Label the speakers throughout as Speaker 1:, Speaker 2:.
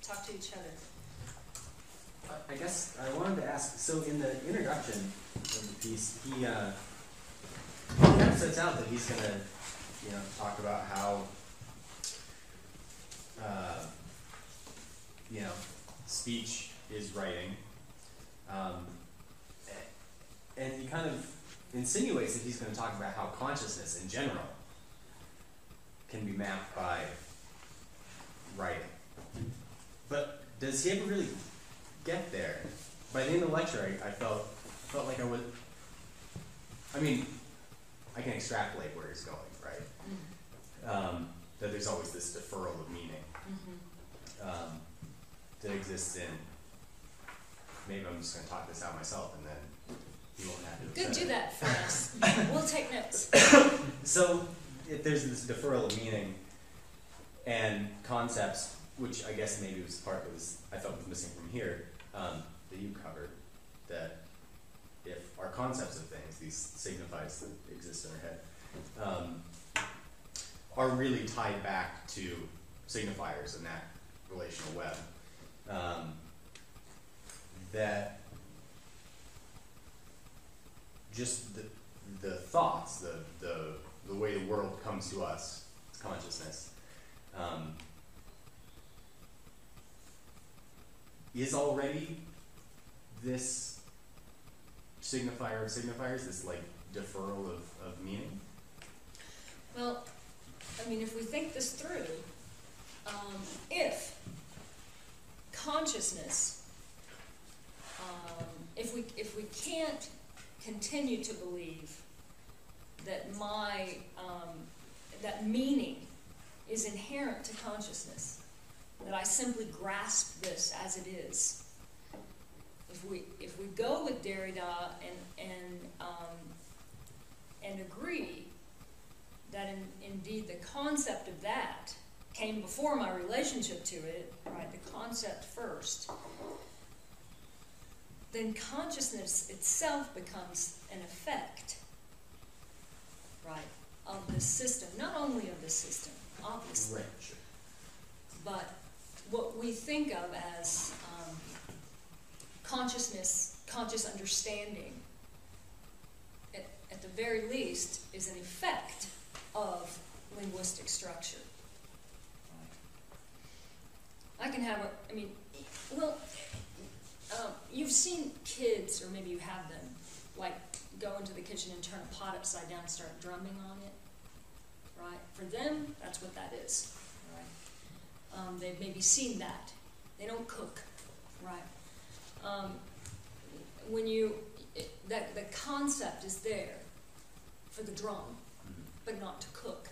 Speaker 1: talk to each other.
Speaker 2: I guess I wanted to ask, so in the introduction of the piece, he kind of sets out that he's going to, talk about how, speech is writing, and he kind of insinuates that he's going to talk about how consciousness in general can be mapped by writing. But does he ever really get there? By the end of the lecture, I felt like I would. I mean, I can extrapolate where he's going, right? Mm-hmm. That there's always this deferral of meaning that exists in. Maybe I'm just going to talk this out myself, and then you won't have to.
Speaker 1: Good, do that for us. We'll take notes.
Speaker 2: So, if there's this deferral of meaning and concepts, which I guess maybe was the part that I thought was missing from here, that you covered, that if our concepts of things, these signifiers that exist in our head, are really tied back to signifiers in that relational web, that just the thoughts, the way the world comes to us, consciousness, is already this signifier of signifiers, this like deferral of meaning?
Speaker 1: Well, I mean, if we think this through, if consciousness, if we can't continue to believe that that meaning is inherent to consciousness, that I simply grasp this as it is. If we go with Derrida and agree that indeed the concept of that came before my relationship to it, right? The concept first. Then consciousness itself becomes an effect, right, of the system. Not only of the system, obviously,
Speaker 2: right, sure,
Speaker 1: but what we think of as consciousness, conscious understanding, at the very least, is an effect of linguistic structure. Right. I can have you've seen kids, or maybe you have them, like go into the kitchen and turn a pot upside down and start drumming on it, right? For them, that's what that is, right? They've maybe seen that. They don't cook, right? The concept is there for the drum, but not to cook.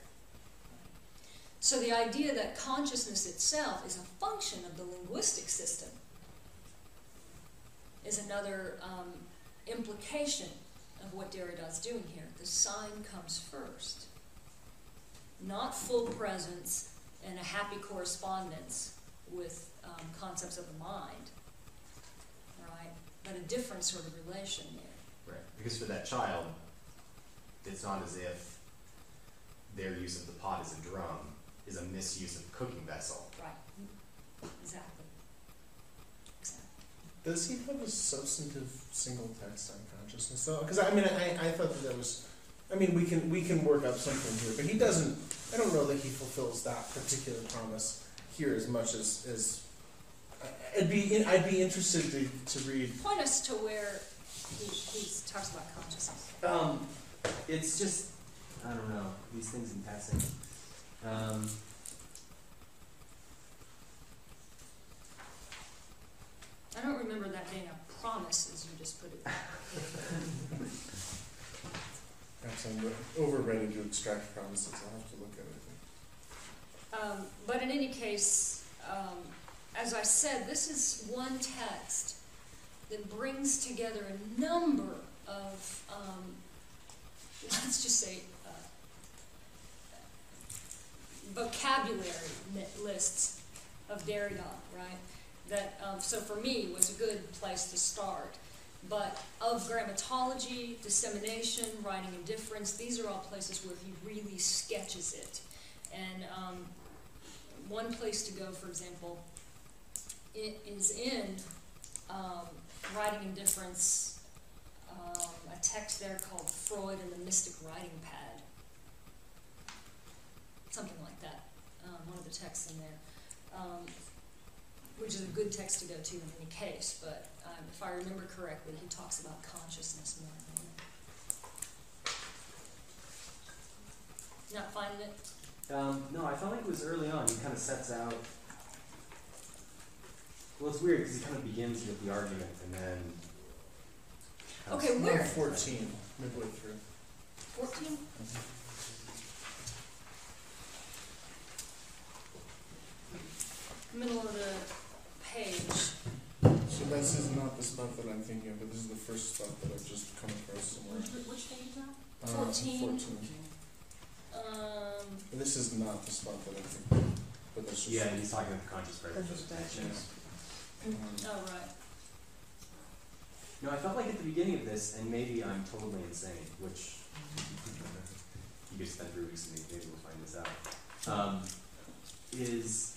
Speaker 1: So the idea that consciousness itself is a function of the linguistic system is another implication of what Derrida is doing here. The sign comes first. Not full presence and a happy correspondence with concepts of the mind, right? But a different sort of relation there.
Speaker 2: Right, because for that child, it's not as if their use of the pot as a drum is a misuse of cooking vessel.
Speaker 1: Right, exactly.
Speaker 3: Does he have a substantive single text on consciousness, though? Because I thought that there was. I mean, we can work up something here, but he doesn't. I don't know that he fulfills that particular promise here as much as. I'd be interested to read.
Speaker 1: Point us to where he talks about consciousness.
Speaker 2: It's just, I don't know, these things in passing.
Speaker 1: I don't remember that being a promise, as you just put it.
Speaker 3: Perhaps I'm over-ready to extract promises. I'll have to look at it.
Speaker 1: But in any case, as I said, this is one text that brings together a number of, let's just say, vocabulary lists of Derrida, right? That, so for me, was a good place to start. But of grammatology, dissemination, writing Indifference, these are all places where he really sketches it. And one place to go, for example, it is in Writing Indifference, a text there called Freud and the Mystic Writing Pad. Something like that. One of the texts in there. Which is a good text to go to in any case, but if I remember correctly, he talks about consciousness more than that. Not finding it?
Speaker 2: No, I felt like it was early on. He kind of sets out. Well, it's weird because he kind of begins with the argument and then.
Speaker 1: Okay, where?
Speaker 3: 14, midway through.
Speaker 1: 14? Middle of the page.
Speaker 3: So this is not the spot that I'm thinking of, but this is the first spot that I've just come across somewhere.
Speaker 1: Which page is that? 14.
Speaker 3: 14. This is not the spot that I'm thinking of, but that's just...
Speaker 2: Yeah, he's talking about the conscious presence.
Speaker 1: Oh, right.
Speaker 2: No, I felt like at the beginning of this, and maybe I'm totally insane, which you could spend 3 weeks with me, maybe we'll find this out, is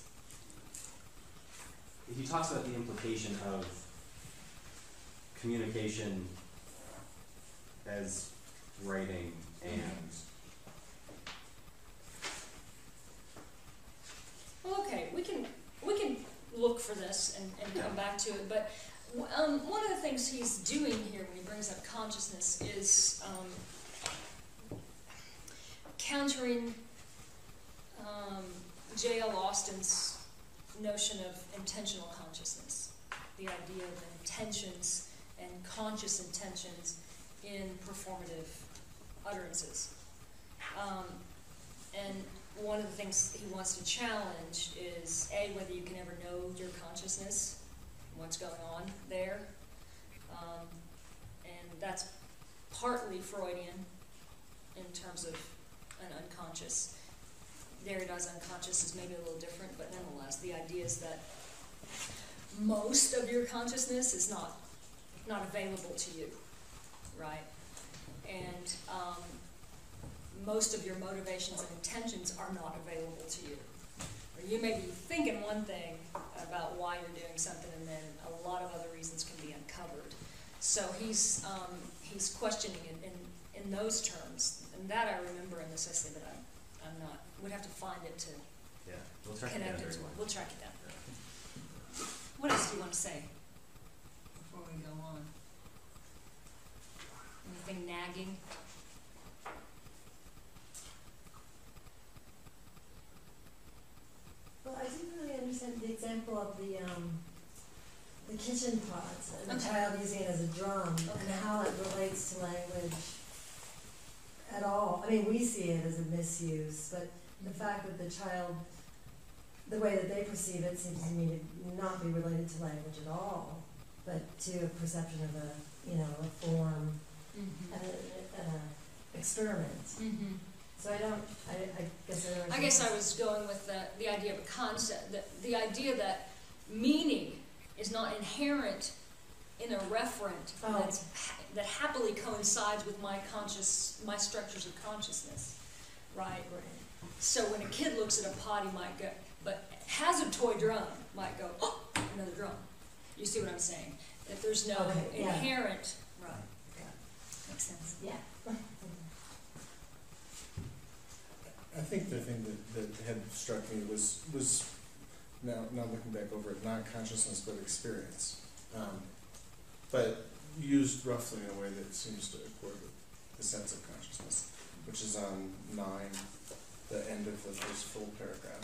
Speaker 2: he talks about the implication of communication as writing and
Speaker 1: Well, okay, we can look for this and come back to it, but one of the things he's doing here when he brings up consciousness is countering J.L. Austin's notion of intentional consciousness, the idea of intentions and conscious intentions in performative utterances. And one of the things he wants to challenge is, A, whether you can ever know your consciousness, what's going on there. And that's partly Freudian in terms of an unconscious. Derrida's unconscious is maybe a little different, but nonetheless, the idea is that most of your consciousness is not available to you, right? And most of your motivations and intentions are not available to you. Or you may be thinking one thing about why you're doing something, and then a lot of other reasons can be uncovered. So he's questioning it in those terms, and that I remember in this essay, but I'm not. Would have to find it to
Speaker 2: we'll track it down.
Speaker 1: We'll track it down. What else do you want to say before we go on? Anything nagging?
Speaker 4: Well, I didn't really understand the example of the kitchen pots and the
Speaker 1: Okay.
Speaker 4: child using it as a drum
Speaker 1: Okay.
Speaker 4: and how it relates to language at all. I mean, we see it as a misuse, but the fact that the child, the way that they perceive it seems to me to not be related to language at all, but to a perception of a form and an experiment.
Speaker 1: Mm-hmm.
Speaker 4: So I guess
Speaker 1: I guess I was going with the idea of a concept, the idea that meaning is not inherent in a referent that happily coincides with my structures of consciousness, right? So when a kid looks at a pot, he might go, but has a toy drum, might go, oh, another drum. You see what I'm saying? That there's no inherent, right?
Speaker 4: Yeah.
Speaker 1: Makes sense.
Speaker 4: Yeah.
Speaker 3: I think the thing that had struck me was now looking back over it, not consciousness but experience, but used roughly in a way that seems to accord with the sense of consciousness, which is on 9, the end of the first full paragraph.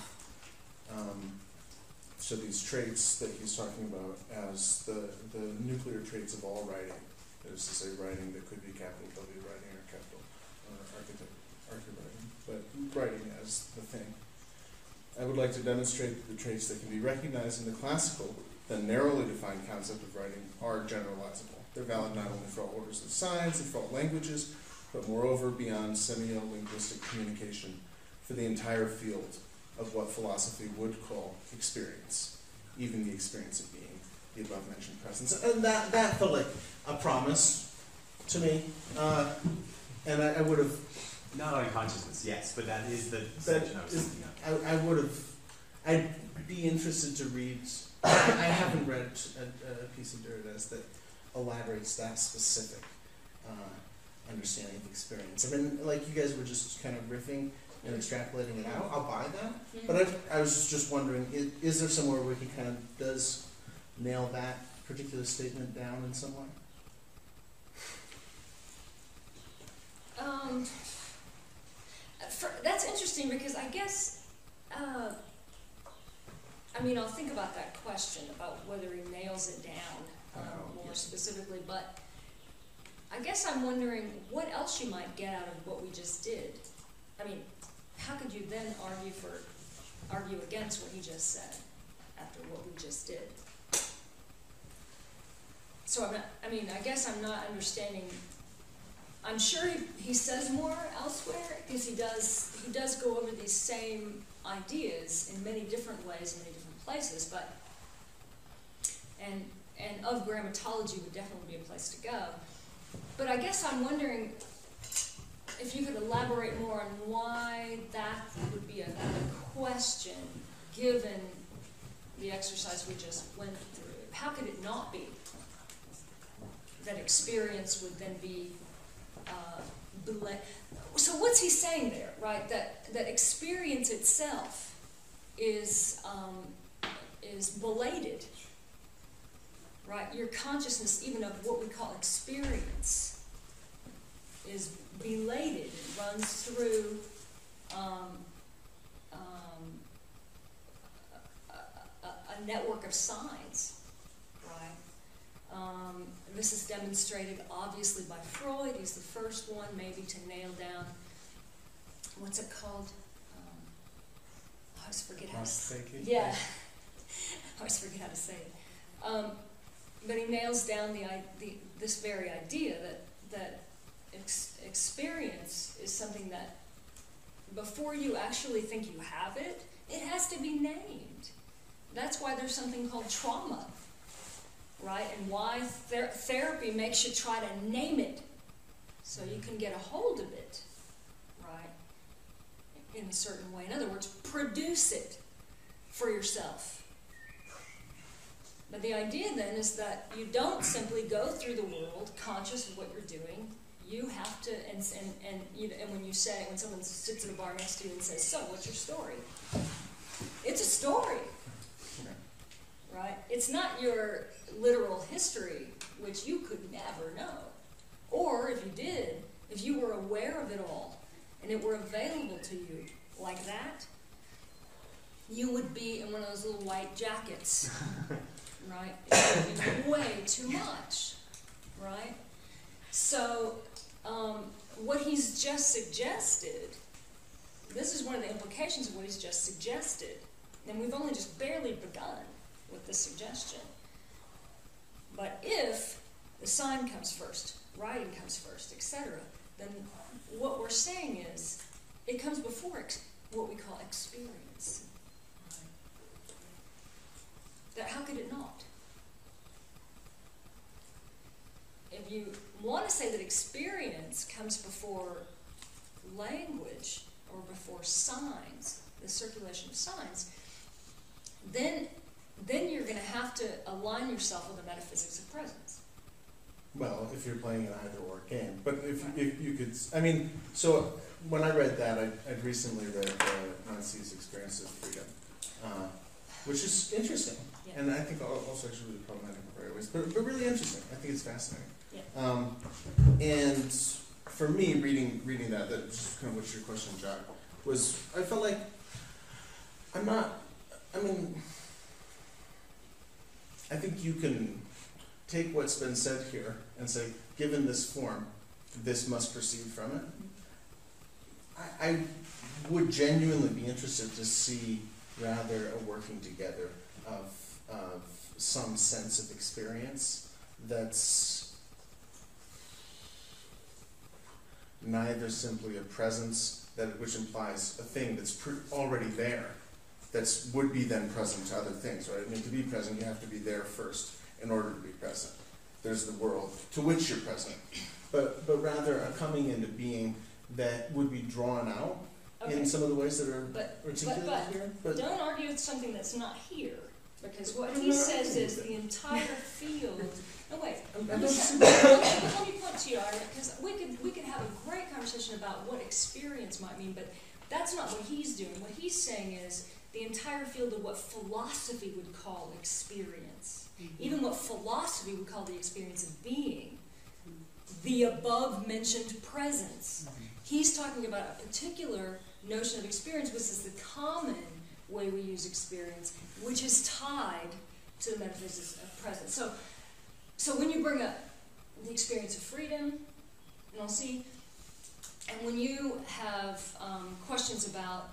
Speaker 3: So these traits that he's talking about as the nuclear traits of all writing, that is to say writing that could be capital W writing or capital writing, but writing as the thing. I would like to demonstrate that the traits that can be recognized in the classical, then narrowly defined concept of writing are generalizable. They're valid not only for all orders of science and for all languages, but moreover beyond semiolinguistic communication for the entire field of what philosophy would call experience, even the experience of being, the above-mentioned presence. And that felt like a promise to me, and I would have...
Speaker 2: Not on consciousness, yes, but that is the section I was thinking of.
Speaker 3: I would have I'd be interested to read. I haven't read a piece of Derrida's that elaborates that specific understanding of experience. I mean, like you guys were just kind of riffing and extrapolating it out. I'll buy that.
Speaker 1: Mm-hmm.
Speaker 3: But I was just wondering, is there somewhere where he kind of does nail that particular statement down in some way?
Speaker 1: That's interesting because I guess, I mean, I'll think about that question about whether he nails it down more specifically, but I guess I'm wondering what else you might get out of what we just did. I mean, how could you then argue against what he just said after what we just did? So I guess I'm not understanding. I'm sure he says more elsewhere because he does go over these same ideas in many different ways, in many different places, but and of grammatology would definitely be a place to go. But I guess I'm wondering if you could elaborate more on why that would be a question given the exercise we just went through. How could it not be that experience would then be so what's he saying there, right? That experience itself is belated, right? Your consciousness, even of what we call experience, is belated. It runs through a network of signs, right? This is demonstrated obviously by Freud. He's the first one maybe to nail down, what's it called? I always forget how to say it. Yeah, I always forget how to say it. But he nails down this very idea that experience is something that before you actually think you have it, it has to be named. That's why there's something called trauma. Right, and why therapy makes you try to name it so you can get a hold of it, right, in a certain way. In other words, produce it for yourself. But the idea then is that you don't simply go through the world conscious of what you're doing. You have to, and when someone sits at a bar next to you and says, "So, what's your story?" It's a story. Right? It's not your literal history, which you could never know. Or if you did, if you were aware of it all, and it were available to you like that, you would be in one of those little white jackets, right? It would be way too much, right? So, what he's just suggested, this is one of the implications of what he's just suggested, and we've only just barely begun with this suggestion. But if the sign comes first, writing comes first, etc., then what we're saying is it comes before what we call experience. That how could it not? If you want to say that experience comes before language or before signs, the circulation of signs, then you're going to have to align yourself with the metaphysics of presence.
Speaker 3: Well, if you're playing an either-or game. But if you could, I mean, so when I read that, I'd recently read Nancy's Experience of Freedom, which is interesting. Yeah. And I think also actually really problematic in various ways, but really interesting. I think it's fascinating. Yeah. And for me, reading that just kind of what your question, Jack, was I felt like I think you can take what's been said here and say, given this form, this must proceed from it. I would genuinely be interested to see rather a working together of some sense of experience that's neither simply a presence which implies a thing that's already there, that would be then present to other things, right? I mean, to be present, you have to be there first in order to be present. There's the world to which you're present, but rather a coming into being that would be drawn out
Speaker 1: Okay.
Speaker 3: in some of the ways that are
Speaker 1: But
Speaker 3: articulated here. But
Speaker 1: don't argue with something that's not here, because what
Speaker 3: I'm
Speaker 1: he
Speaker 3: not
Speaker 1: says
Speaker 3: arguing
Speaker 1: is
Speaker 3: with
Speaker 1: the entire field. No, wait.
Speaker 3: I
Speaker 1: Let
Speaker 3: don't
Speaker 1: me
Speaker 3: see
Speaker 1: let me point to you, Ira, because we could have a great conversation about what experience might mean, but that's not what he's doing. What he's saying is the entire field of what philosophy would call experience, even what philosophy would call the experience of being, the above-mentioned presence. He's talking about a particular notion of experience, which is the common way we use experience, which is tied to the metaphysics of presence. So when you bring up the experience of freedom, and I'll see, and when you have questions about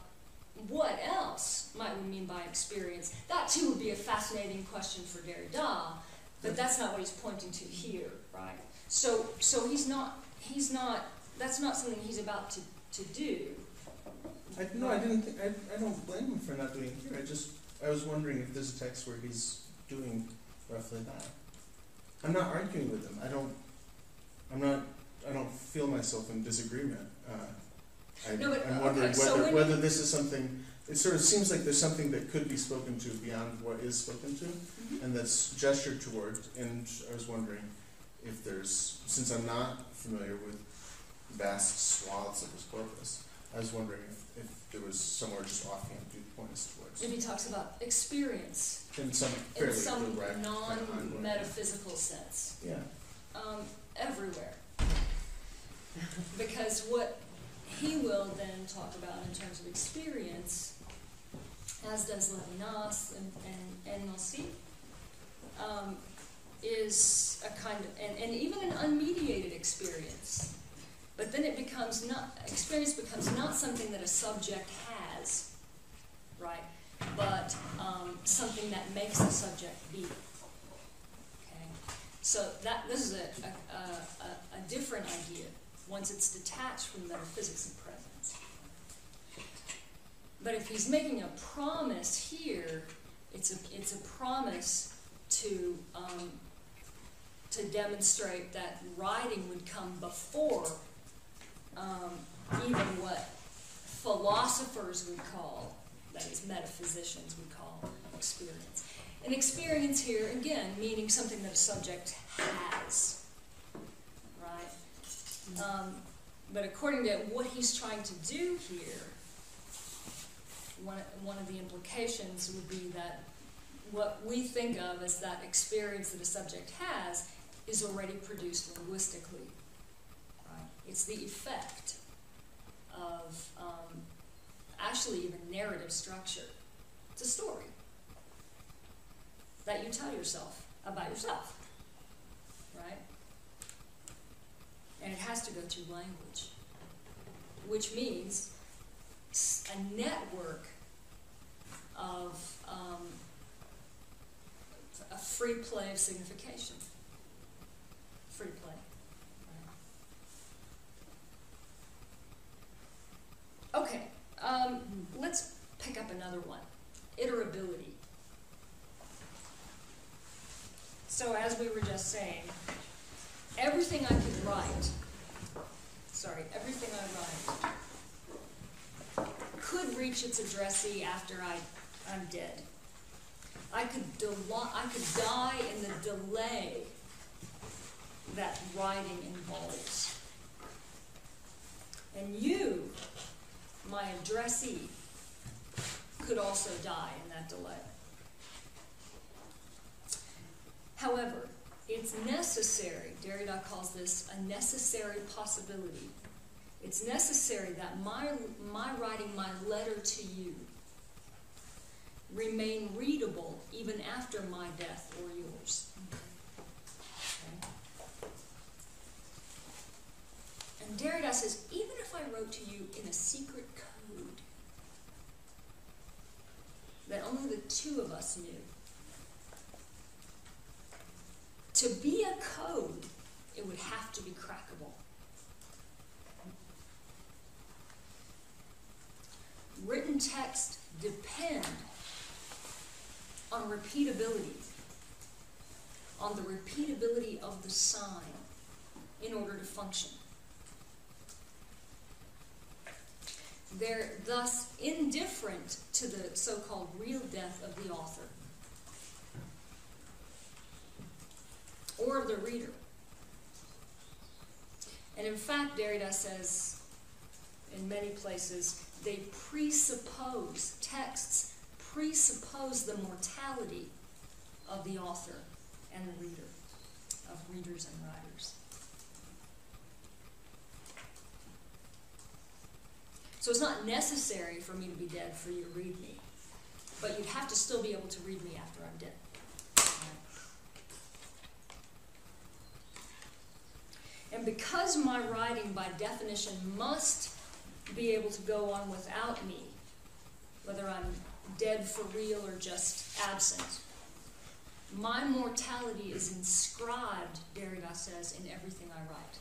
Speaker 1: what else might we mean by experience, that too would be a fascinating question for Derrida, but that's not what he's pointing to here, right? So he's not, that's not something he's about to do.
Speaker 3: I don't blame him for not doing it here. I was wondering if there's a text where he's doing roughly that. I'm not arguing with him. I don't feel myself in disagreement. I'm wondering whether this is something. It sort of seems like there's something that could be spoken to beyond what is spoken to, and that's gestured toward. And I was wondering if there's, since I'm not familiar with vast swaths of his corpus, I was wondering if there was somewhere just offhand to point us towards.
Speaker 1: Maybe he talks about experience
Speaker 3: In some direct,
Speaker 1: non-metaphysical sense.
Speaker 3: Yeah.
Speaker 1: Everywhere. Because what he will then talk about in terms of experience, as does Levinas and Nossi, is a kind of, and even an unmediated experience. But then experience becomes not something that a subject has, right? But something that makes the subject be. Okay? So this is a different idea once it's detached from metaphysics and presence. But if he's making a promise here, it's a promise to demonstrate that writing would come before even what philosophers would call, that is, metaphysicians would call experience. And experience here, again, meaning something that a subject has, right? But according to what he's trying to do here, one of the implications would be that what we think of as that experience that a subject has is already produced linguistically. Right? It's the effect of actually even narrative structure. It's a story that you tell yourself about yourself, right? And it has to go through language, which means a network of a free play of signification. Free play. Right? Okay, let's pick up another one. Iterability. So as we were just saying, everything I could write, everything I write could reach its addressee after I'm dead. I could die in the delay that writing involves. And you, my addressee, could also die in that delay. However, it's necessary, Derrida calls this a necessary possibility. It's necessary that my writing my letter to you remain readable even after my death or yours. Okay? And Derrida says, even if I wrote to you in a secret code that only the two of us knew, to be a code, it would have to be crackable. Written text depend on repeatability, on the repeatability of the sign in order to function. They're thus indifferent to the so-called real death of the author or of the reader. And in fact, Derrida says in many places, they presuppose, texts presuppose the mortality of the author and the reader, of readers and writers. So it's not necessary for me to be dead for you to read me, but you'd have to still be able to read me after I'm dead. And because my writing, by definition, must be able to go on without me, whether I'm dead for real or just absent, my mortality is inscribed, Derrida says, in everything I write.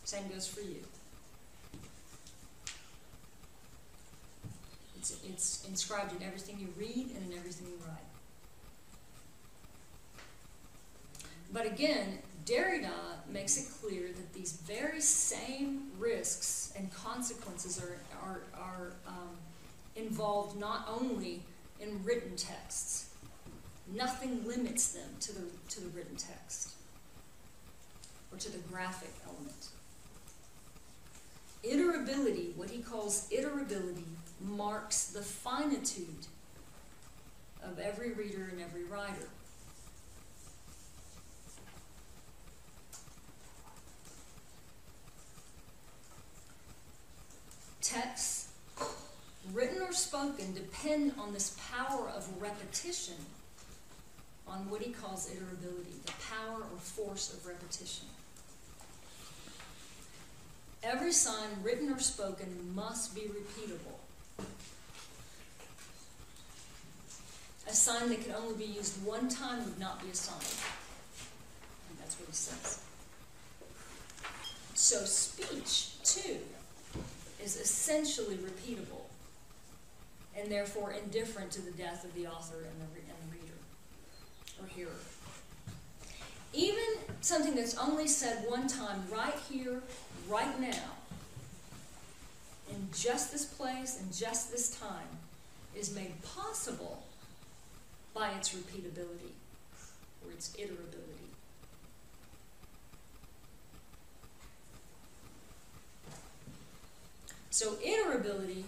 Speaker 1: Same goes for you. It's inscribed in everything you read and in everything you write. But again, Derrida makes it clear that these very same risks and consequences are involved not only in written texts. Nothing limits them to the written text or to the graphic element. Iterability, what he calls iterability, marks the finitude of every reader and every writer. Texts, written or spoken, depend on this power of repetition, on what he calls iterability, the power or force of repetition. Every sign, written or spoken, must be repeatable. A sign that can only be used one time would not be a sign. And that's what he says. So speech, too, is essentially repeatable, and therefore indifferent to the death of the author and the reader or hearer. Even something that's only said one time, right here, right now, in just this place and just this time, is made possible by its repeatability or its iterability. So iterability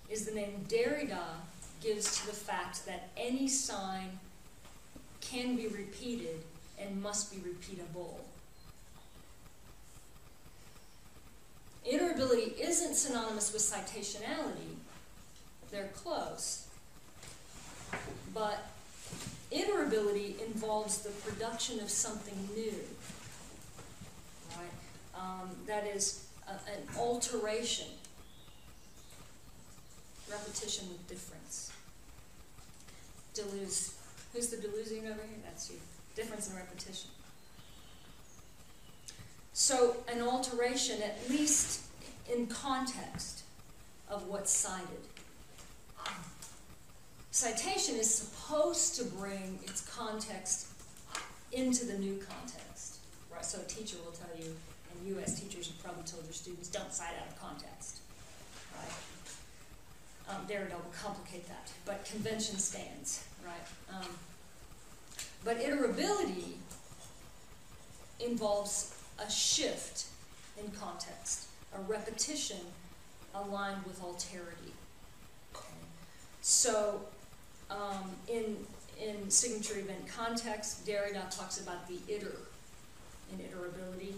Speaker 1: is the name Derrida gives to the fact that any sign can be repeated and must be repeatable. Iterability isn't synonymous with citationality. They're close. But iterability involves the production of something new, right? That is an alteration, repetition with difference. Who's the Deleuzian over here? That's you. Difference and repetition. So an alteration, at least in context of what's cited. Citation is supposed to bring its context into the new context, right? So a teacher will tell you, and you as teachers have probably told your students, don't cite out of context, right? Derrida will complicate that, but convention stands, right? But iterability involves a shift in context, a repetition aligned with alterity. Okay. So in signature event context, Derrida talks about the iter in iterability.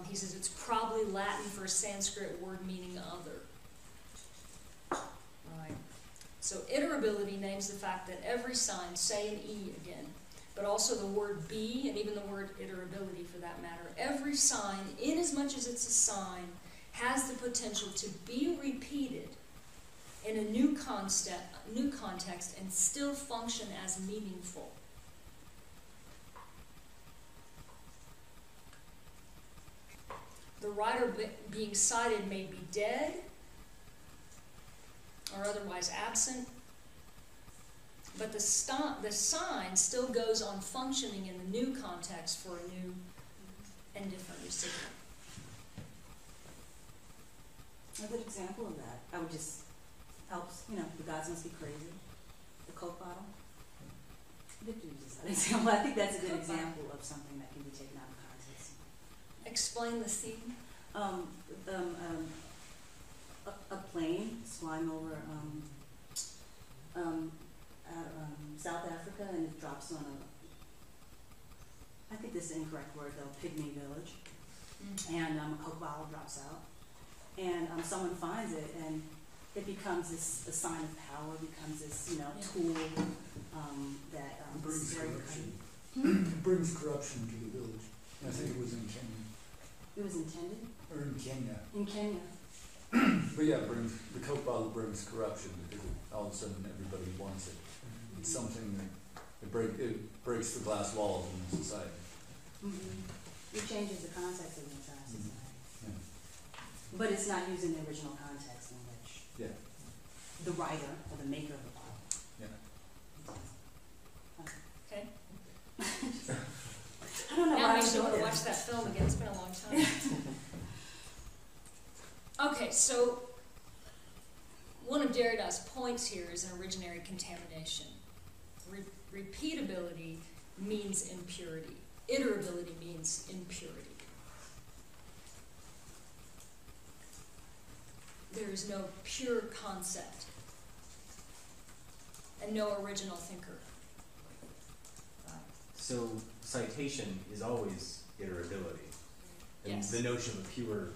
Speaker 1: He says it's probably Latin for a Sanskrit word meaning other. Right. So iterability names the fact that every sign, say an E again, but also the word be and even the word iterability for that matter, every sign, inasmuch as it's a sign, has the potential to be repeated in a new context and still function as meaningful. The writer being cited may be dead or otherwise absent, but the sign still goes on functioning in the new context for a new and different recipient.
Speaker 5: A good example of that, I would just helps, you know, the gods must be crazy. The Coke bottle. I did use that example. I think that's a good example of something that can be taken out of context.
Speaker 1: Explain the scene.
Speaker 5: A plane is flying over South Africa, and it drops on I think this is an incorrect word though, pygmy village. And a Coke bottle drops out, and someone finds it, and it becomes a sign of power, becomes this, you know, tool that
Speaker 6: brings
Speaker 5: very
Speaker 6: corruption. It brings corruption to the village. I think it was in Kenya.
Speaker 5: It was intended
Speaker 6: Or in Kenya.
Speaker 5: in Kenya.
Speaker 6: But yeah, the Coke bottle brings corruption because all of a sudden everybody wants it. It's something that it breaks the glass walls in society.
Speaker 5: It changes the context of the entire society.
Speaker 6: Yeah.
Speaker 5: But it's not used in the original context in which
Speaker 6: Yeah.
Speaker 5: the writer or the maker of the bottle.
Speaker 6: Yeah.
Speaker 1: Okay.
Speaker 5: I don't know
Speaker 1: Now
Speaker 5: why
Speaker 1: I
Speaker 5: I'm
Speaker 1: actually want
Speaker 5: doing
Speaker 1: to watch that film again. It's been a long time. Okay, so one of Derrida's points here is an originary contamination. Repeatability means impurity. Iterability means impurity. There is no pure concept and no original thinker.
Speaker 2: So citation is always iterability. And
Speaker 1: Yes.
Speaker 2: the notion of a pure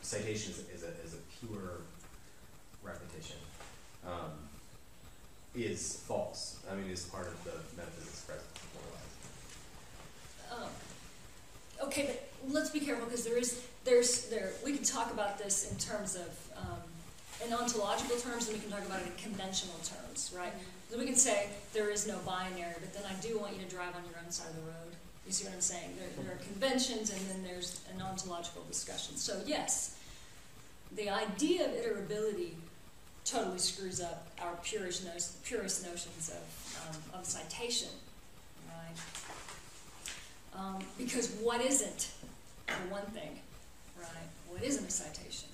Speaker 2: citation is a pure repetition is false. I mean, is part of the metaphysics present, more or less.
Speaker 1: Okay, but let's be careful because we can talk about this in terms of in ontological terms, and we can talk about it in conventional terms, right? So we can say there is no binary, but then I do want you to drive on your own side of the road. You see what I'm saying? There are conventions, and then there's an ontological discussion. So yes, the idea of iterability totally screws up our purist notions of citation, right? Because what isn't, for one thing, right? What isn't a citation?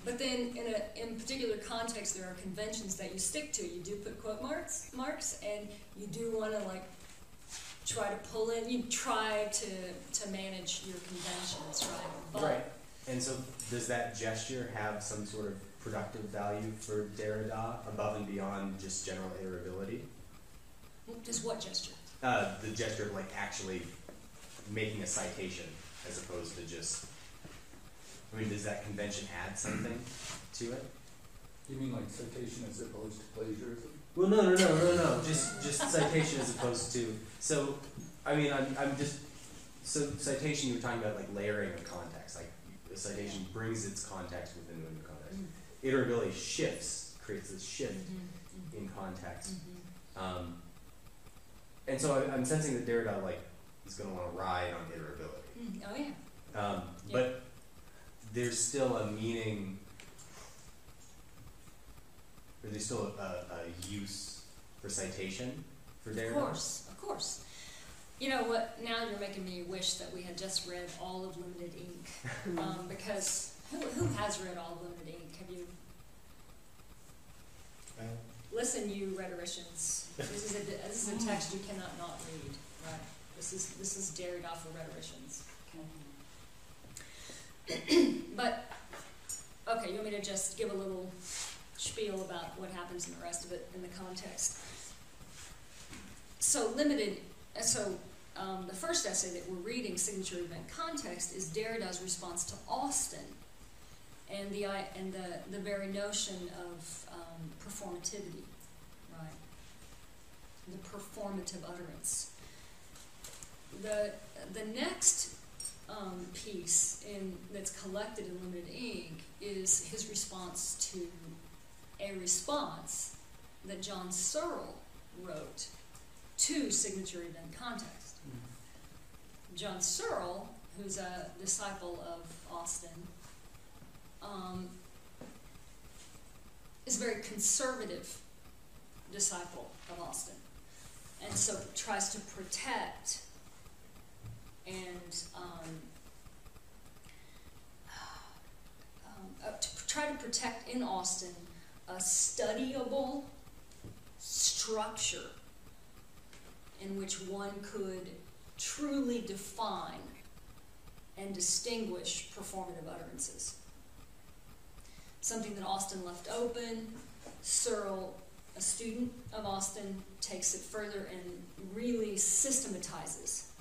Speaker 1: But then in particular context, there are conventions that you stick to. You do put quote marks, and you do want to like try to pull in. You try to manage your conventions, right? But,
Speaker 2: Right. And so does that gesture have some sort of productive value for Derrida above and beyond just general iterability?
Speaker 1: Just what gesture?
Speaker 2: The gesture of like actually making a citation as opposed to just, I mean, does that convention add something to it?
Speaker 6: You mean like citation as opposed to plagiarism?
Speaker 2: Well, no. Just citation as opposed to. So, I mean, so citation. You were talking about like layering of context. Like a citation brings its context within the new context. Iterability creates this shift in context. And so I'm sensing that Derrida like is going to want to ride on iterability.
Speaker 1: Oh yeah.
Speaker 2: But there's still a meaning, or there's still a use for citation for Derrida?
Speaker 1: Of course. You know what, now you're making me wish that we had just read all of Limited Ink. Because who has read all of Limited Ink? Have you? Listen, you rhetoricians. This is a text you cannot not read, right? This is Derrida for rhetoricians. But, okay, you want me to just give a little spiel about what happens in the rest of it in the context. So the first essay that we're reading, Signature Event Context, is Derrida's response to Austin and the very notion of performativity, right? The performative utterance. The next piece that's collected in Limited Ink is his response to a response that John Searle wrote to Signature Event Context. John Searle, who's a disciple of Austin, is a very conservative disciple of Austin, and so tries to protect and protect in Austin a studyable structure in which one could truly define and distinguish performative utterances. Something that Austin left open. Searle, a student of Austin, takes it further and really systematizes.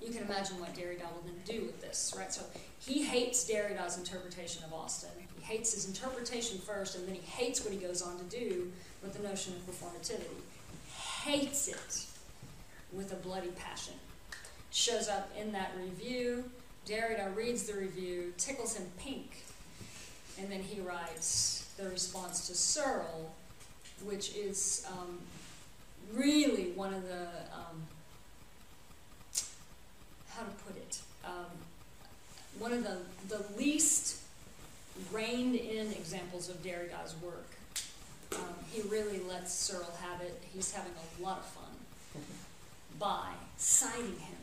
Speaker 1: You can imagine what Derrida will then do with this, right? So he hates Derrida's interpretation of Austin. He hates his interpretation first, and then he hates what he goes on to do with the notion of performativity. Hates it with a bloody passion. Shows up in that review. Derrida reads the review, tickles him pink, and then he writes the response to Searle, which is really one of the, how to put it, one of the least reined-in examples of Derrida's work. He really lets Searle have it. He's having a lot of fun by citing him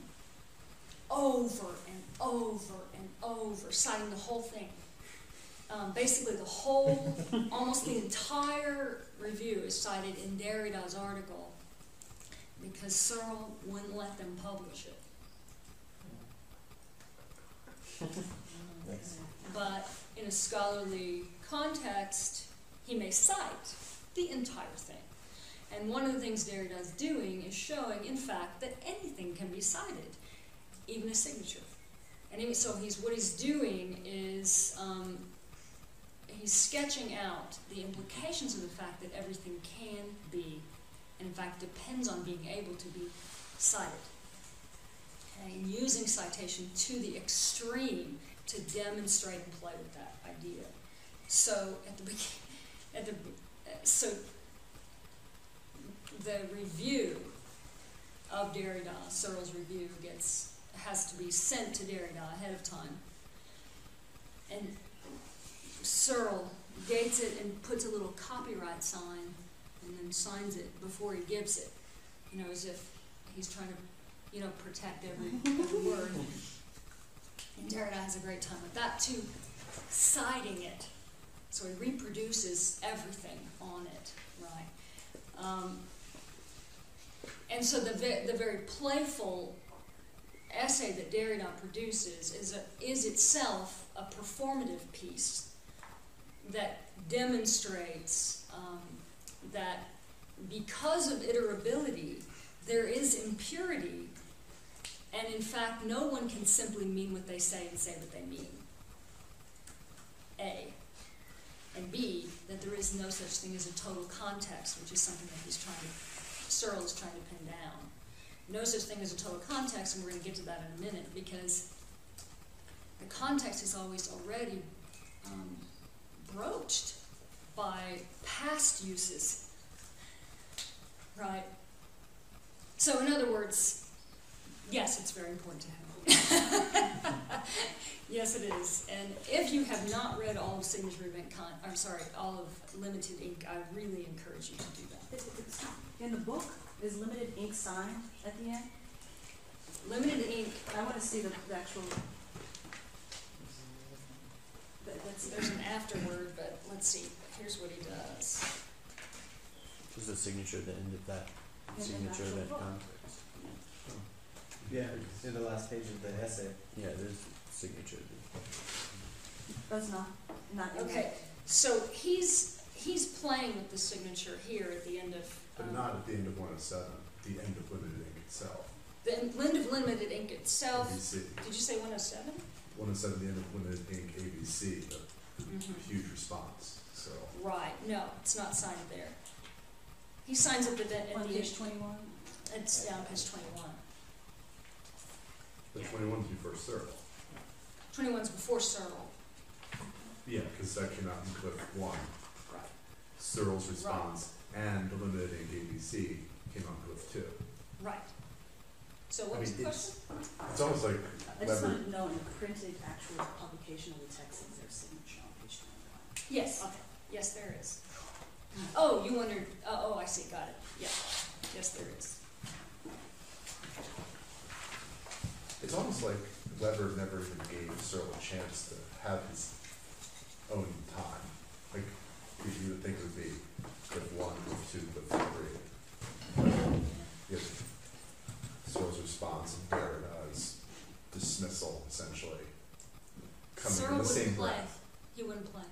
Speaker 1: over and over and over, citing the whole thing. Basically, the whole, almost the entire review is cited in Derrida's article because Searle wouldn't let them publish it. But in a scholarly context, he may cite the entire thing. And one of the things Derrida's doing is showing, in fact, that anything can be cited, even a signature. And so what he's doing is he's sketching out the implications of the fact that everything can be, and in fact depends on being able to be cited. Okay? And using citation to the extreme to demonstrate and play with that idea. So the review of Derrida, Searle's review, has to be sent to Derrida ahead of time. And Searle dates it and puts a little copyright sign and then signs it before he gives it, as if he's trying to, protect every word. And Derrida has a great time with that too, citing it. So he reproduces everything on it, right? And so the very playful essay that Derrida produces is itself a performative piece that demonstrates that because of iterability, there is impurity, and in fact, no one can simply mean what they say and say what they mean. A. And B, that there is no such thing as a total context, which is something that Searle is trying to pin down. No such thing as a total context, and we're going to get to that in a minute, because the context is always already broached by past uses, right? So in other words, yes, it's very important to him. Yes, it is. And if you have not read all of Signature Event all of Limited Ink, I really encourage you to do that.
Speaker 5: In the book, is Limited Ink signed at the end?
Speaker 1: Limited Ink,
Speaker 5: I want to see the actual.
Speaker 1: there's an afterword, but let's see. Here's what he does.
Speaker 7: There's a signature at the end of that
Speaker 5: In
Speaker 7: signature
Speaker 5: the
Speaker 7: event
Speaker 5: actual book.
Speaker 7: context.
Speaker 2: Yeah, in the last page of the essay.
Speaker 7: Yeah, there's a signature.
Speaker 5: That's not in
Speaker 1: Okay,
Speaker 5: there.
Speaker 1: so he's playing with the signature here at the end of.
Speaker 8: But not at the end of 107, the end of Limited Ink itself.
Speaker 1: The end of Limited Ink itself.
Speaker 8: ABC.
Speaker 1: Did you say 107?
Speaker 8: 107, the end of Limited Ink, ABC, a huge response, so.
Speaker 1: Right. No, it's not signed there. He signs it at
Speaker 5: On
Speaker 1: the
Speaker 5: page
Speaker 1: end.
Speaker 5: 21?
Speaker 1: It's down page 21.
Speaker 8: The 21's before Searle.
Speaker 1: 21's before Searle.
Speaker 8: Yeah, because that came out in clip 1.
Speaker 1: Right.
Speaker 8: Searle's response and the Limited Ink ABC came out in clip 2.
Speaker 1: Right. So what was the question?
Speaker 8: It's almost like
Speaker 5: I just
Speaker 8: Weber.
Speaker 5: wanted to know in the printed actual publication of the text, is there a signature on page 21?
Speaker 1: Yes. Okay. Yes, there is. Oh, you wondered. Oh, I see. Got it. Yeah. Yes, there is.
Speaker 8: It's almost like Weber never even gave Searle a chance to have his own time. Like, you would think it would be with one, with two, with three. You have Searle's response and Derrida's dismissal, essentially, coming
Speaker 1: Searle
Speaker 8: in the
Speaker 1: wouldn't
Speaker 8: same
Speaker 1: play.
Speaker 8: breath.
Speaker 1: He wouldn't play.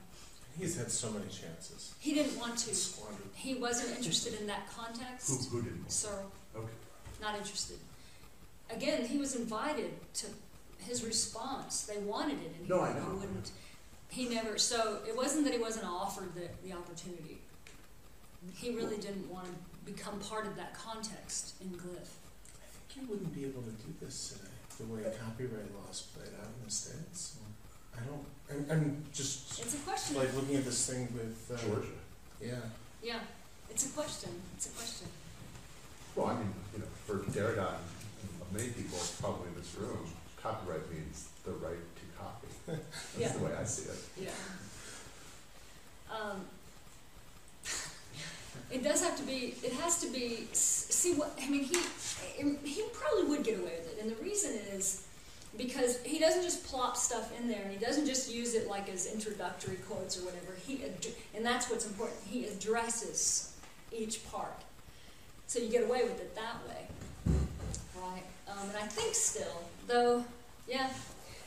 Speaker 3: He's had so many chances.
Speaker 1: He didn't want to.
Speaker 3: Squandered.
Speaker 1: He wasn't interested in that context.
Speaker 8: Who didn't?
Speaker 1: Searle,
Speaker 8: Okay.
Speaker 1: not interested. Again, he was invited to his response. They wanted it, and he,
Speaker 8: No, I know.
Speaker 1: he wouldn't. He never. So it wasn't that he wasn't offered the opportunity. He really didn't want to become part of that context in Glyph.
Speaker 3: I think you wouldn't be able to do this today, the way copyright laws played out in the States. I don't, I'm just
Speaker 1: It's a question.
Speaker 3: like looking at this thing with,
Speaker 8: Georgia.
Speaker 3: yeah.
Speaker 1: Yeah, it's a question. It's a question.
Speaker 8: Well, I mean, for Derrida and many people probably in this room, copyright means the right to copy. That's
Speaker 1: Yeah.
Speaker 8: the way I see it.
Speaker 1: Yeah. It does have to be, it has to be, see what, I mean, he probably would get away with it. And the reason is because he doesn't just plop stuff in there, and he doesn't just use it like as introductory quotes or whatever. And that's what's important. He addresses each part. So you get away with it that way. Right? And I think still, though, yeah,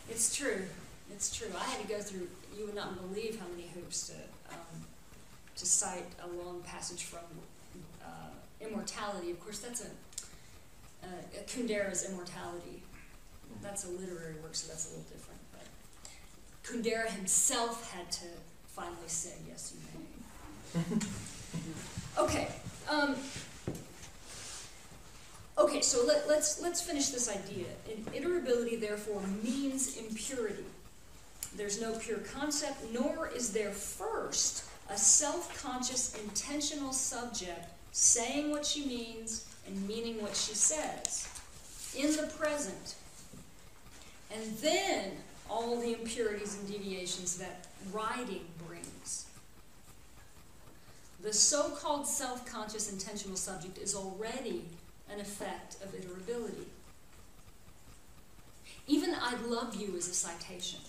Speaker 1: it's true. It's true. I had to go through, you would not believe how many hoops to cite a long passage from Immortality. Of course, that's Kundera's Immortality. That's a literary work, so that's a little different. But Kundera himself had to finally say, yes, you may. Okay. Okay, so let's finish this idea. Iterability, therefore, means impurity. There's no pure concept, nor is there first a self-conscious, intentional subject saying what she means and meaning what she says in the present. And then all the impurities and deviations that writing brings. The so-called self-conscious, intentional subject is already an effect of iterability. Even I love you is a citation,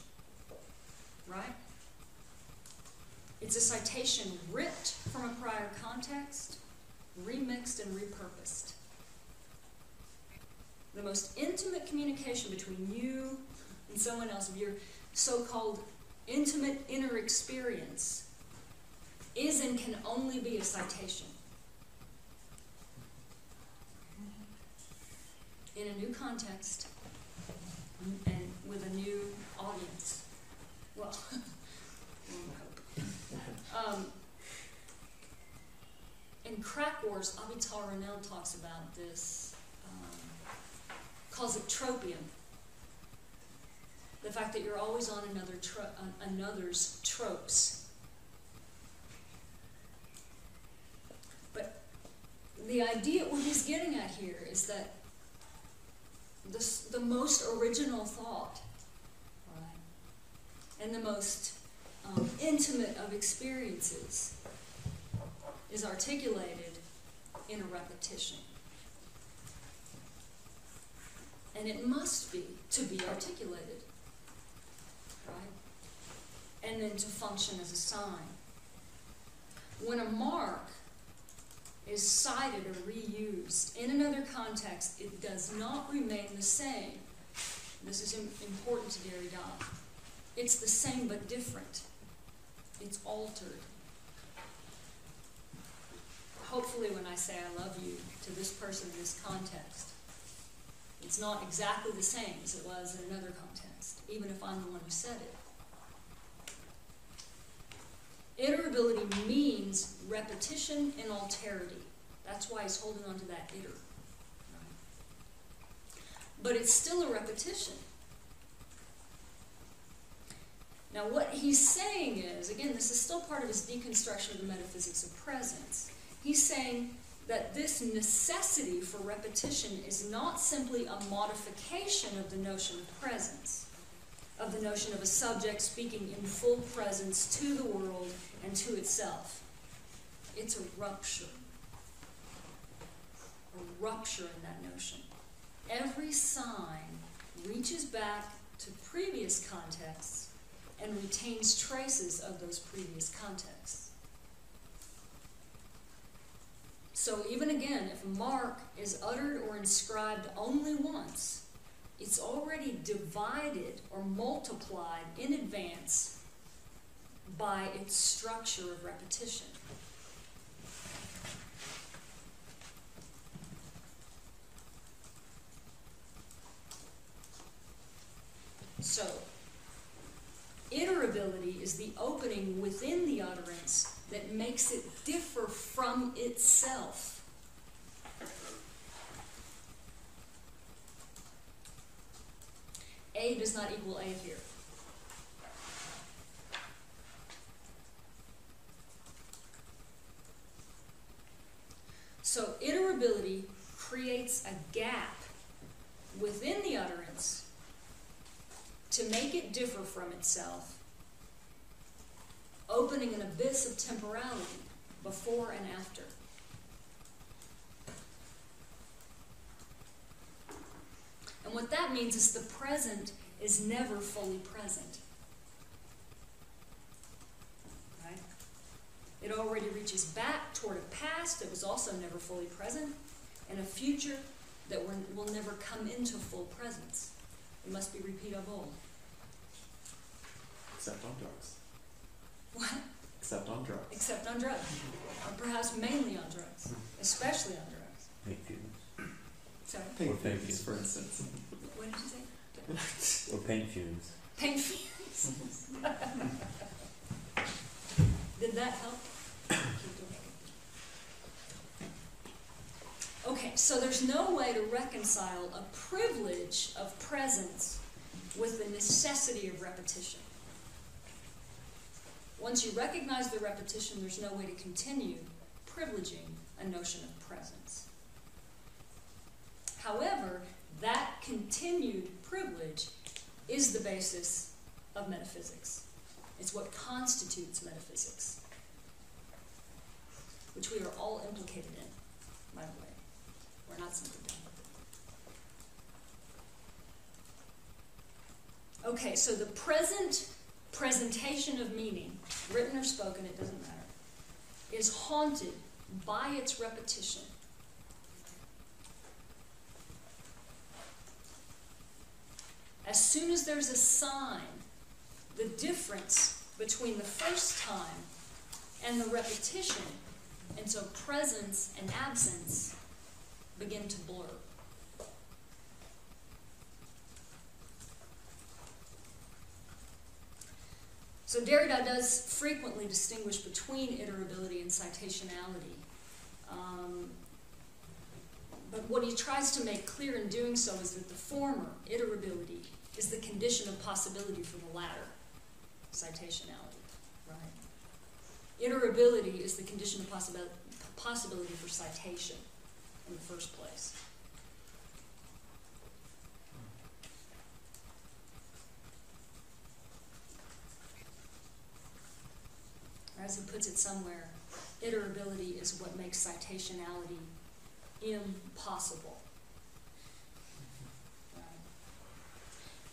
Speaker 1: right? It's a citation ripped from a prior context, remixed and repurposed. The most intimate communication between you and someone else, of your so-called intimate inner experience, is and can only be a citation. In a new context and with a new audience. Well, in Crack Wars, Avital Ronell talks about this, calls it tropium. The fact that you're always on another's tropes. But the idea, what he's getting at here is that the most original thought, right, and the most intimate of experiences is articulated in a repetition. And it must be to be articulated, right? And then to function as a sign. When a mark is cited or reused in another context, it does not remain the same. This is important to Derrida. It's the same but different. It's altered. Hopefully when I say I love you to this person in this context, it's not exactly the same as it was in another context, even if I'm the one who said it. Iterability means repetition and alterity. That's why he's holding on to that iter. Right? But it's still a repetition. Now what he's saying is, again, this is still part of his deconstruction of the metaphysics of presence. He's saying that this necessity for repetition is not simply a modification of the notion of presence, of the notion of a subject speaking in full presence to the world and to itself. It's a rupture in that notion. Every sign reaches back to previous contexts and retains traces of those previous contexts. So even again, if a mark is uttered or inscribed only once, it's already divided or multiplied in advance by its structure of repetition. So, iterability is the opening within the utterance that makes it differ from itself. A does not equal A here. So iterability creates a gap within the utterance to make it differ from itself, opening an abyss of temporality before and after. And what that means is the present is never fully present. Right? It already reaches back toward a past that was also never fully present, and a future that will never come into full presence. It must be repeatable.
Speaker 2: Except on drugs.
Speaker 1: What?
Speaker 2: Except on drugs.
Speaker 1: Except on drugs. Or perhaps mainly on drugs. Especially on drugs.
Speaker 7: Pain fumes.
Speaker 1: Sorry?
Speaker 7: Or pain fumes.
Speaker 2: For instance.
Speaker 1: What did you say?
Speaker 7: Or pain fumes.
Speaker 1: Pain fumes. Did that help? Okay, so there's no way to reconcile a privilege of presence with the necessity of repetition. Once you recognize the repetition, there's no way to continue privileging a notion of presence. However, that continued privilege is the basis of metaphysics. It's what constitutes metaphysics, which we are all implicated in, by the way. We're not simply done with it. Okay, so the present presentation of meaning, written or spoken, it doesn't matter, is haunted by its repetition. As soon as there's a sign, the difference between the first time and the repetition, and so presence and absence, begin to blur. So Derrida does frequently distinguish between iterability and citationality. But what he tries to make clear in doing so is that the former, iterability, is the condition of possibility for the latter, citationality. Right? Iterability is the condition of possibility for citation in the first place. As he puts it somewhere, iterability is what makes citationality impossible. Right?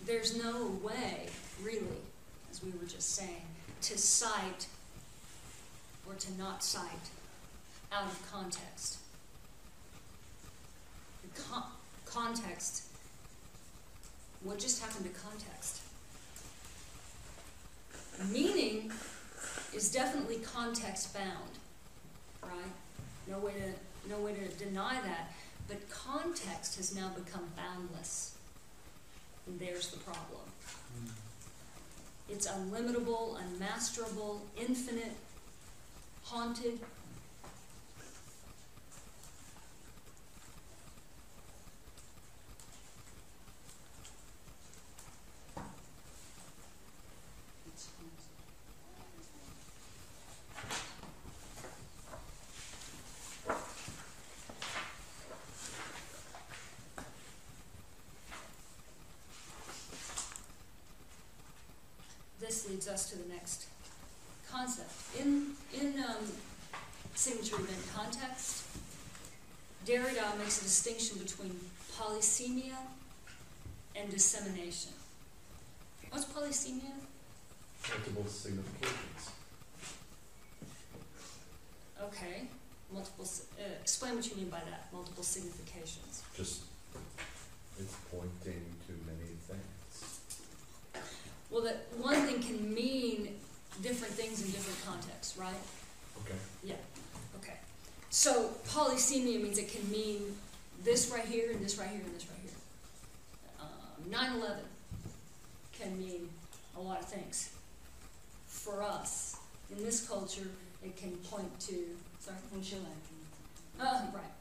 Speaker 1: There's no way, really, as we were just saying, to cite or to not cite out of context. The context, what just happened to context? Meaning is definitely context bound, right? No way to deny that. But context has now become boundless. And there's the problem. It's unlimitable, unmasterable, infinite, haunted. This leads us to the next concept. In signature event context, Derrida makes a distinction between polysemia and dissemination. What's polysemia?
Speaker 8: Multiple significations.
Speaker 1: Okay, explain what you mean by that, multiple significations.
Speaker 8: Just, it's pointing to many things.
Speaker 1: Well, that one thing can mean different things in different contexts, right?
Speaker 8: Okay.
Speaker 1: Yeah, okay. So polysemia means it can mean this right here, and this right here, and this right here. 9/11 can mean a lot of things. For us, in this culture, it can point to, sorry?
Speaker 5: In Chile.
Speaker 1: Right.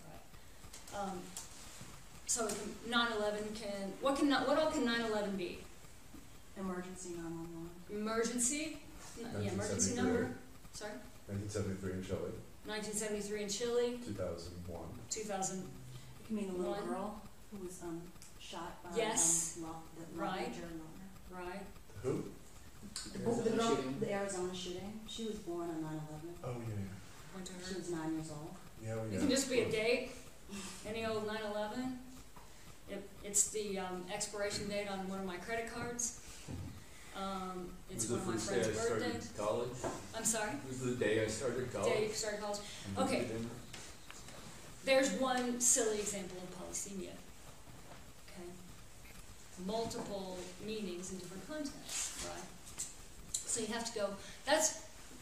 Speaker 1: So 9/11 can, what all can 9/11 be?
Speaker 5: Emergency 911.
Speaker 1: Emergency? Yeah, emergency number. Sorry?
Speaker 8: 1973 in Chile,
Speaker 1: 1973 in Chile,
Speaker 8: 2001.
Speaker 1: 2000.
Speaker 5: It can mean a little
Speaker 1: One.
Speaker 5: girl who was shot by
Speaker 1: Yes.
Speaker 5: the
Speaker 1: Right.
Speaker 5: journalist.
Speaker 1: Right.
Speaker 8: Who?
Speaker 5: The girl, the Arizona shooting. She was born on 9/11.
Speaker 8: Oh, yeah.
Speaker 1: Point to
Speaker 5: She
Speaker 1: her.
Speaker 5: was 9 years old.
Speaker 8: Yeah, we
Speaker 1: It can just be a date, any old 9/11. It's the expiration date on one of my credit cards. It's
Speaker 6: It
Speaker 1: one
Speaker 6: was
Speaker 1: of my
Speaker 6: the first day
Speaker 1: friend's
Speaker 6: I started
Speaker 1: birthdays.
Speaker 6: college.
Speaker 1: I'm sorry?
Speaker 6: It was the day I started college.
Speaker 1: Day you started college.
Speaker 6: And
Speaker 1: Okay.
Speaker 6: we didn't-
Speaker 1: There's one silly example of polysemia. Okay? Multiple meanings in different contexts, right? So you have to go,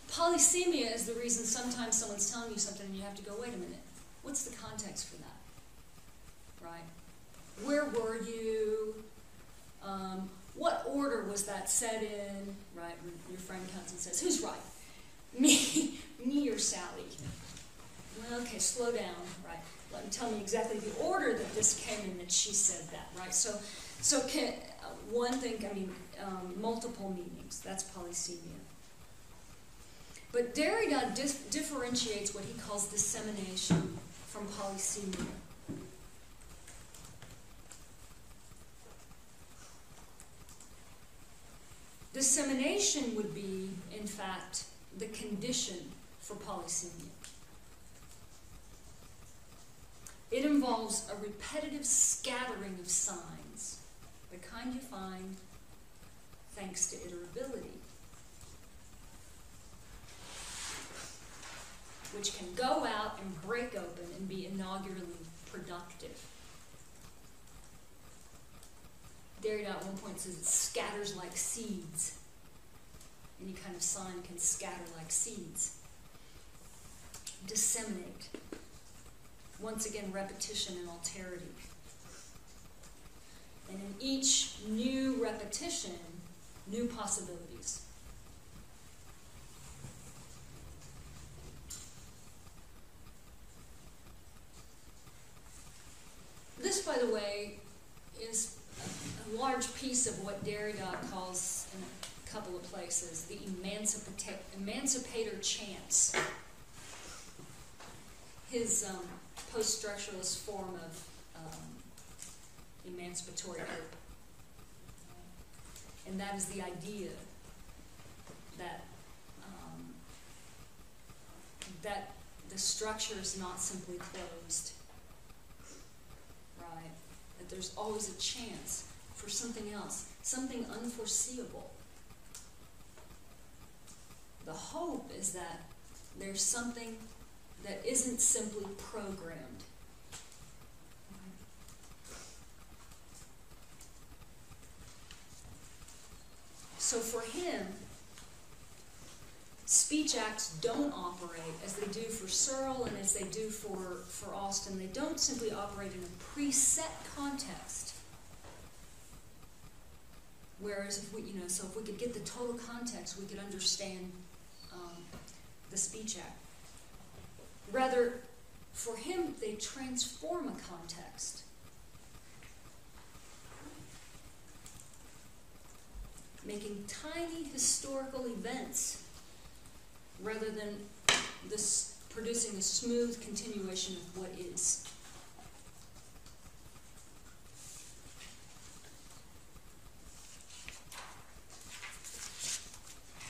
Speaker 1: polysemia is the reason sometimes someone's telling you something and you have to go, wait a minute, what's the context for that? Right? Where were you? What order was that set in? Right? When your friend comes and says, who's right? Me or Sally? Well, okay, slow down, right? Tell me exactly the order that this came in that she said that, right? So one thing, multiple meanings, that's polysemia. But Derrida differentiates what he calls dissemination from polysemia. Dissemination would be, in fact, the condition for polysemia. It involves a repetitive scattering of signs, the kind you find thanks to iterability, which can go out and break open and be inaugurally productive. Derrida at one point says it scatters like seeds. Any kind of sign can scatter like seeds. Disseminate. Once again, repetition and alterity. And in each new repetition, new possibilities. This, by the way, is a large piece of what Derrida calls, in a couple of places, the emancipator chance. His post-structuralist form of emancipatory hope. And that is the idea that that the structure is not simply closed, right? That there's always a chance for something else, something unforeseeable. The hope is that there's something that isn't simply programmed. So for him, speech acts don't operate as they do for Searle and as they do for Austin. They don't simply operate in a preset context. Whereas if we, so if we could get the total context, we could understand the speech act. Rather, for him, they transform a context. Making tiny historical events rather than producing a smooth continuation of what is.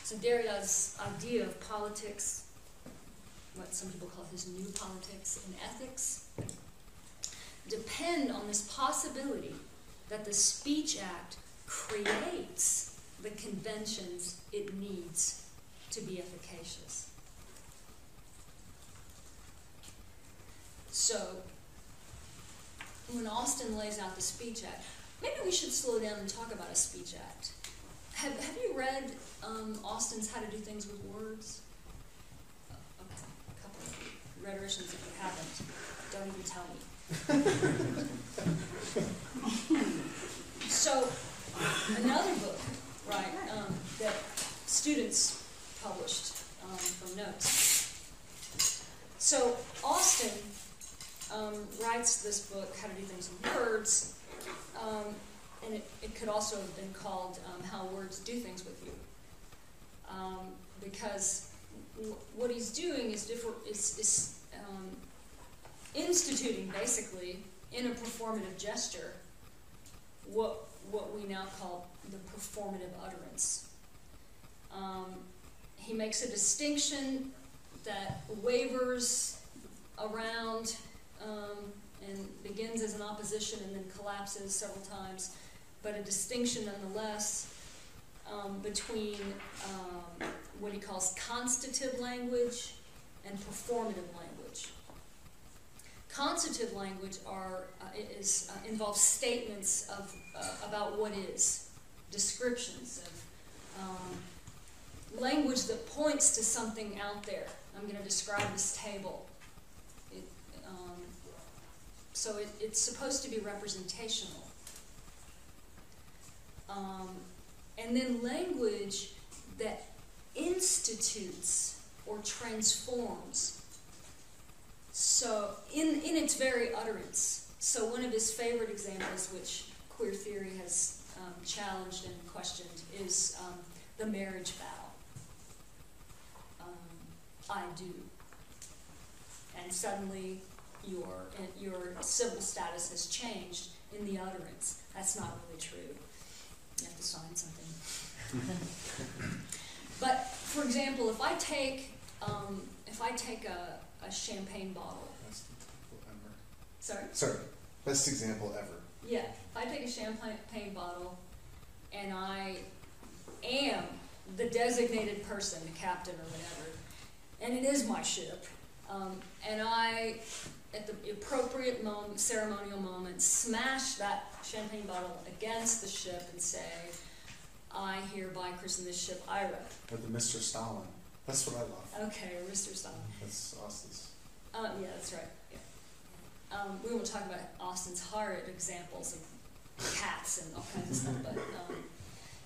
Speaker 1: So Derrida's idea of politics, what some people call his new politics and ethics, depend on this possibility that the speech act creates the conventions it needs to be efficacious. So, when Austin lays out the Speech Act, maybe we should slow down and talk about a Speech Act. Have you read Austin's How to Do Things with Words? Okay, a couple of you rhetoricians, if you haven't, don't even tell me. So, another book, right, that students published from notes. So, Austin writes this book, How to Do Things with Words, and it could also have been called How Words Do Things with You. Because what he's doing is instituting, basically, in a performative gesture, what we now call the performative utterance. He makes a distinction that wavers around and begins as an opposition and then collapses several times, but a distinction nonetheless between what he calls constative language and performative language. Constative language involves statements about what is, descriptions of language that points to something out there. I'm going to describe this table. So it's supposed to be representational. And then language that institutes or transforms. So in its very utterance. So one of his favorite examples, which queer theory has challenged and questioned, is the marriage vow. I do. And suddenly your civil status has changed in the utterance. That's not really true. You have to sign something. But for example, if I take a champagne bottle.
Speaker 3: Best example ever.
Speaker 1: Sorry?
Speaker 3: Sorry. Best example ever.
Speaker 1: Yeah. If I take a champagne bottle and I am the designated person, the captain or whatever, and it is my ship, and I, at the appropriate moment, ceremonial moment, smash that champagne bottle against the ship and say, I hereby christen this ship Ira.
Speaker 3: Or the Mr. Stalin. That's what I love.
Speaker 1: Okay, or Mr. Stalin.
Speaker 3: That's Austin's.
Speaker 1: Yeah, that's right. Yeah. We won't talk about Austin's horrid examples of cats and all kinds of stuff, but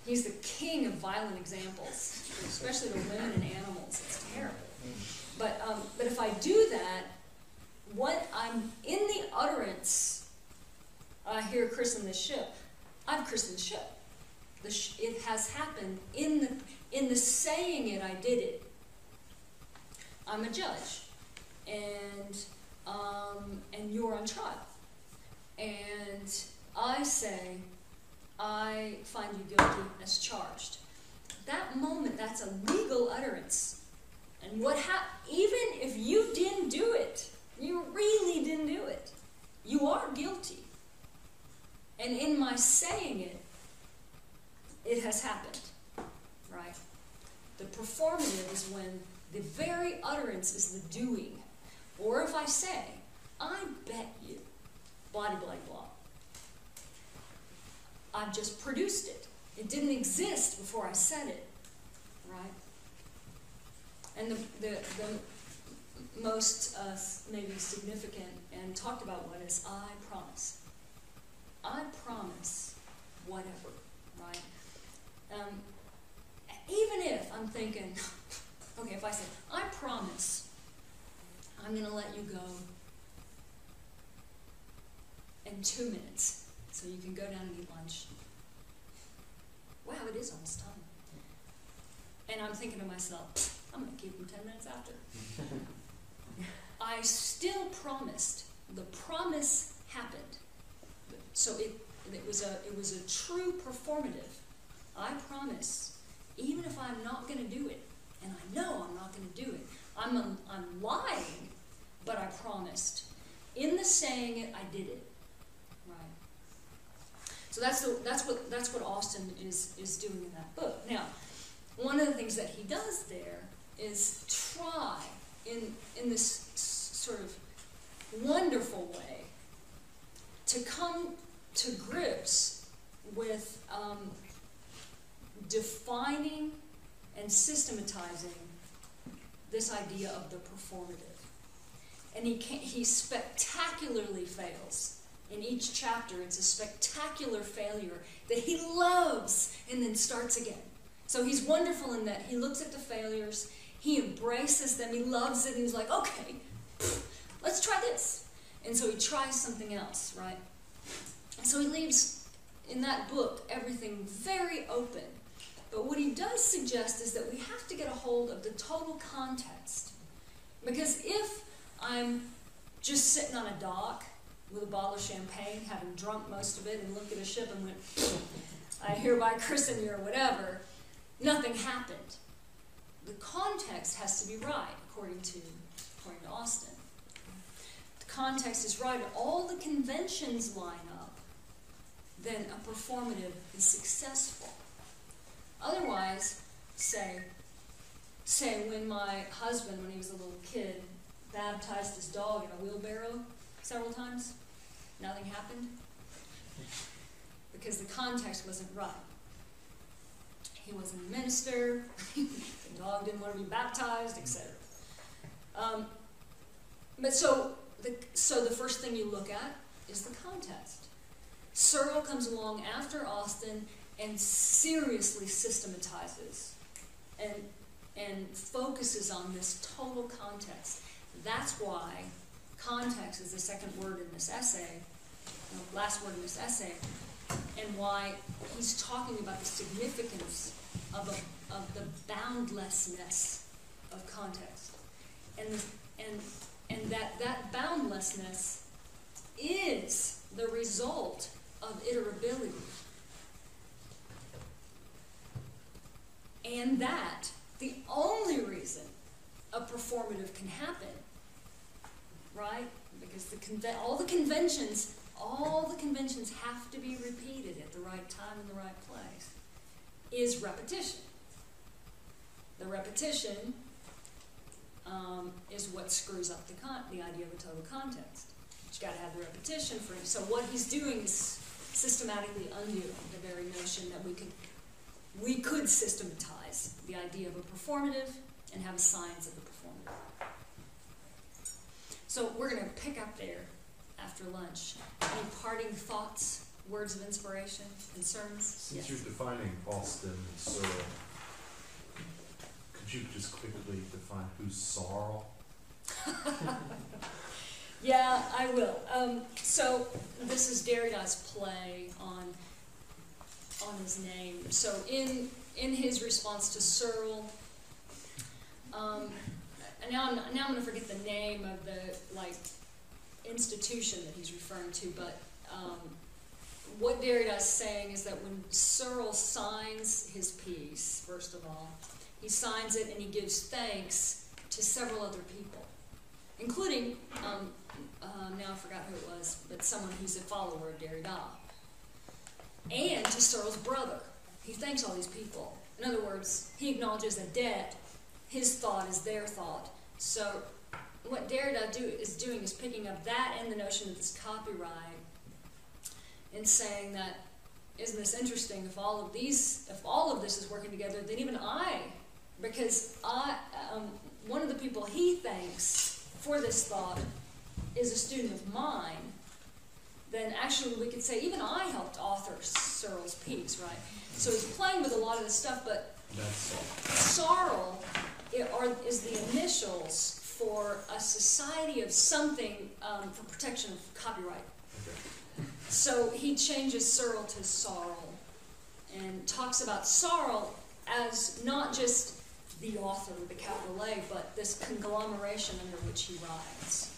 Speaker 1: he's the king of violent examples, especially to women and animals. It's terrible. But if I do that, what I'm in the utterance, I hear christen this ship. I've christened the ship. It has happened in the saying it. I did it. I'm a judge, and you're on trial, and I say I find you guilty as charged. That moment, that's a legal utterance. And even if you didn't do it, you really didn't do it, you are guilty. And in my saying it, it has happened, right? The performative is when the very utterance is the doing. Or if I say, I bet you, blah, blah, blah. I've just produced it. It didn't exist before I said it, right? And the most maybe significant and talked about one is I promise. I promise whatever, right? Even if I'm thinking, okay, if I say, I promise I'm going to let you go in 2 minutes so you can go down and eat lunch. Wow, it is almost time. And I'm thinking to myself, I'm going to keep them 10 minutes after. I still promised. The promise happened. So it was a true performative. I promise, even if I'm not going to do it, and I know I'm not going to do it, I'm lying, but I promised. In the saying it, I did it. Right. So that's what Austin is doing in that book. Now, one of the things that he does there is try in this sort of wonderful way to come to grips with defining and systematizing this idea of the performative. And he spectacularly fails. In each chapter, it's a spectacular failure that he loves and then starts again. So he's wonderful in that he looks at the failures, he embraces them, he loves it, and he's like, okay, let's try this. And so he tries something else, right? And so he leaves, in that book, everything very open. But what he does suggest is that we have to get a hold of the total context. Because if I'm just sitting on a dock with a bottle of champagne, having drunk most of it, and looked at a ship and went, I hereby christen you or whatever, nothing happened. The context has to be right, according to Austin. The context is right, and all the conventions line up, then a performative is successful. Otherwise, say when my husband, when he was a little kid, baptized his dog in a wheelbarrow several times, nothing happened, because the context wasn't right. He wasn't a minister, the dog didn't want to be baptized, etc. But so the first thing you look at is the context. Searle comes along after Austin and seriously systematizes and focuses on this total context. That's why context is the second word in this essay, last word in this essay, and why he's talking about the significance of the boundlessness of context, and that boundlessness is the result of iterability, and that the only reason a performative can happen, right? Because all the conventions have to be repeated at the right time in the right place, is repetition. The repetition is what screws up the idea of a total context. But you got to have the repetition for it. So what he's doing is systematically undoing the very notion that we could systematize the idea of a performative and have a science of the performative. So we're going to pick up there after lunch. Any parting thoughts, words of inspiration, concerns?
Speaker 8: Since you're defining Austin and Searle, could you just quickly define who's Sorrel?
Speaker 1: Yeah, I will. So this is Derrida's play on his name. So in his response to Searle, and now I'm going to forget the name of the institution that he's referring to, but what Derrida's saying is that when Searle signs his piece, first of all, he signs it and he gives thanks to several other people, including, now I forgot who it was, but someone who's a follower of Derrida, and to Searle's brother. He thanks all these people. In other words, he acknowledges a debt. His thought is their thought. So what Derrida is doing is picking up that and the notion of this copyright and saying that, isn't this interesting, if all of this is working together, then even because one of the people he thanks for this thought is a student of mine, then actually we could say even I helped author Searle's piece, right? So he's playing with a lot of this stuff, but Searle is the initials for a society of something for protection of copyright. Okay. So he changes Searle to Sorrel and talks about Sorrel as not just the author with the capital A, but this conglomeration under which he rides.